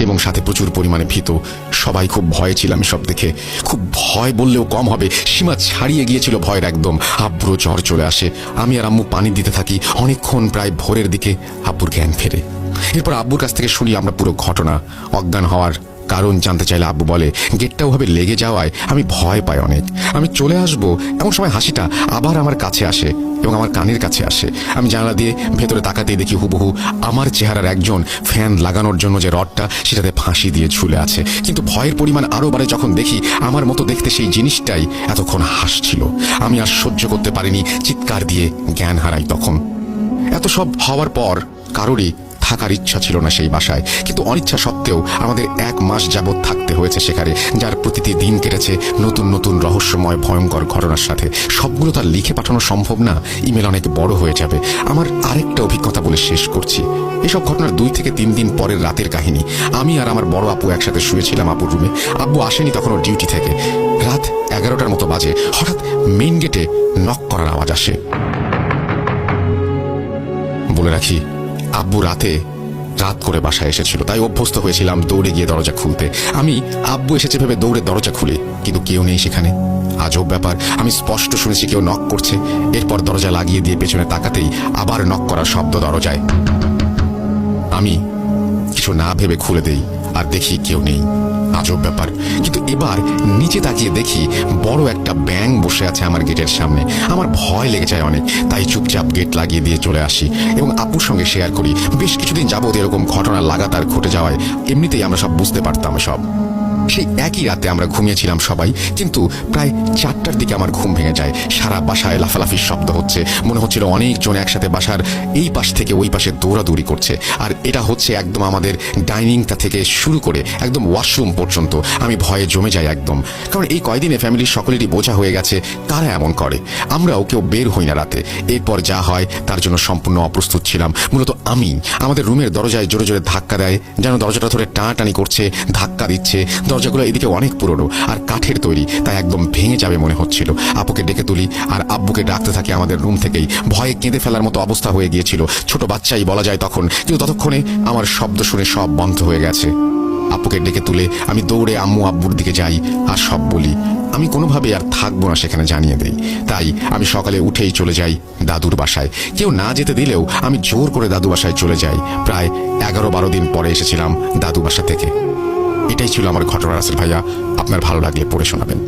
এবং সাথে প্রচুর পরিমাণে ভীত। সবাই খুব ভয়ে ছিলাম সব দেখে। খুব ভয় বললেও কম হবে, সীমা ছাড়িয়ে গিয়েছিল ভয়ের একদম। আব্বুরও জ্বর চলে আসে। আমি আর আম্মু পানি দিতে থাকি। অনেকক্ষণ, প্রায় ভোরের দিকে আব্বুর জ্ঞান ফেরে। এরপর আব্বুর কাছ থেকে শুনি আমরা পুরো ঘটনা। অজ্ঞান হওয়ার কারণ জানতে চাইলে আব্বু বলে, গেটটা ওভাবে লেগে যাওয়ায় আমি ভয় পাই অনেক। আমি চলে আসব এমন সময় হাসিটা আবার আমার কাছে আসে এবং আমার কানের কাছে আসে। আমি জানালা দিয়ে ভেতরে তাকাতেই দেখি হুবহু আমার চেহারার একজন ফ্যান লাগানোর জন্য যে রডটা সেটাতে ফাঁসি দিয়ে ঝুলে আছে। কিন্তু ভয়ের পরিমাণ আরো বাড়ে যখন দেখি আমার মতো দেখতে সেই জিনিসটাই এতক্ষণ হাসছিল। আমি আর সহ্য করতে পারিনি, চিৎকার দিয়ে জ্ঞান হারাই তখন। এত সব হওয়ার পর কারোরই থাকার ইচ্ছা ছিল না সেই বাসায়, কিন্তু অনিচ্ছা সত্ত্বেও আমাদের 1 মাস যাবৎ থাকতে হয়েছে সেখানে, যার প্রতিটি দিন কেটেছে নতুন নতুন রহস্যময় ভয়ঙ্কর ঘটনার সাথে। সবগুলো তার লিখে পাঠানো সম্ভব না, ইমেল অনেক বড় হয়ে যাবে। আমার আরেকটা অভিজ্ঞতা বলে শেষ করছি। এসব ঘটনার 2 থেকে 3 দিন পরের রাতের কাহিনী। আমি আর আমার বড় আপু একসাথে শুয়েছিলাম আপুর রুমে। আব্বু আসেনি তখনও ডিউটি থেকে। রাত 11টার মতো বাজে। হঠাৎ মেইন গেটে নক করার আওয়াজ আসে। বলে রাখি, আব্বু রাত করে বাসায় এসেছিল, তাই অভ্যস্ত হয়েছিলাম দৌড়ে গিয়ে দরজা খুলতে। আমি আব্বু এসেছে ভেবে দৌড়ে দরজা খুলি, কিন্তু কেউ নেই সেখানে। আজব ব্যাপার, আমি স্পষ্ট শুনেছি কেউ নক করছে। এরপর দরজা লাগিয়ে দিয়ে পেছনে তাকাতেই আবার নক করার শব্দ দরজায়। আমি কিছু না ভেবে খুলে দেই আর দেখি কেউ নেই। আজব ব্যাপার, কিন্তু এবার নিচে তাকিয়ে দেখি বড় একটা ব্যাঙ বসে আছে আমার গেটের সামনে। আমার ভয় লেগে যায় অনেক, তাই চুপচাপ গেট লাগিয়ে দিয়ে চলে আসি এবং আপুর সঙ্গে শেয়ার করি। বেশ কিছুদিন যাবত এরকম ঘটনা লাগাতার ঘটে যাওয়ায় এমনিতেই আমরা সব বুঝতে পারতাম সব। সেই একই রাতে আমরা ঘুমিয়েছিলাম সবাই, কিন্তু প্রায় 4টার দিকে আমার ঘুম ভেঙে যায়। সারা বাসায় লাফালাফির শব্দ হচ্ছে। মনে হচ্ছিল অনেকজন একসাথে বাসার এই পাশ থেকে ওই পাশে দৌড়াদৌড়ি করছে। আর এটা হচ্ছে একদম আমাদের ডাইনিংটা থেকে শুরু করে একদম ওয়াশরুম পর্যন্ত। আমি ভয়ে জমে যাই একদম, কারণ এই কয়দিনে ফ্যামিলির সকলেরই বোঝা হয়ে গেছে কারা এমন করে। আমরাও কেউ বের হই না রাতে। এরপর যা হয় তার জন্য সম্পূর্ণ অপ্রস্তুত ছিলাম। মূলত আমি আমাদের রুমের দরজায় জোরে জোরে ধাক্কা দেয়, যেন দরজাটা ধরে টানাটানি করছে, ধাক্কা দিচ্ছে। দরজাগুলো এদিকে অনেক পুরনো আর কাঠের তৈরি, তাই একদম ভেঙে যাবে মনে হচ্ছিল। আপুকে ডেকে তুলি আর আব্বুকে ডাকতে থাকে আমাদের রুম থেকেই। ভয়ে কেঁদে ফেলার মতো অবস্থা হয়ে গিয়েছিল। ছোট বাচ্চাই বলা যায় তখন, কিন্তু ততক্ষণে আমার শব্দ শুনে সব বন্ধ হয়ে গেছে। আপুকে ডেকে তুলে আমি দৌড়ে আম্মু আব্বুর দিকে যাই আর সব বলি। আমি কোনোভাবে আর থাকবো না সেখানে জানিয়ে দেই। তাই আমি সকালে উঠেই চলে যাই দাদুর বাসায়। কেউ না যেতে দিলেও আমি জোর করে দাদু বাসায় চলে যাই। প্রায় 11-12 দিন পরে এসেছিলাম দাদু বাসা থেকে। এটাই ছিল আমার ঘটনা রাসেল ভাইয়া। আপনার ভালো লাগলে পড়ে শোনাবেন।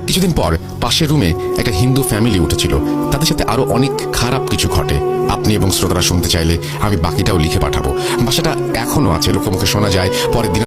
কিছুদিন পর পাশের রুমে একটা হিন্দু ফ্যামিলি উঠেছিল। তাদের সাথে আরো অনেক খারাপ কিছু ঘটে। আপনি এবং শ্রোতারা শুনতে চাইলে আমি বাকিটাও লিখে পাঠাবো। বাসাটা এখনো আছে, লোকমুখে শোনা যায় পরের দিন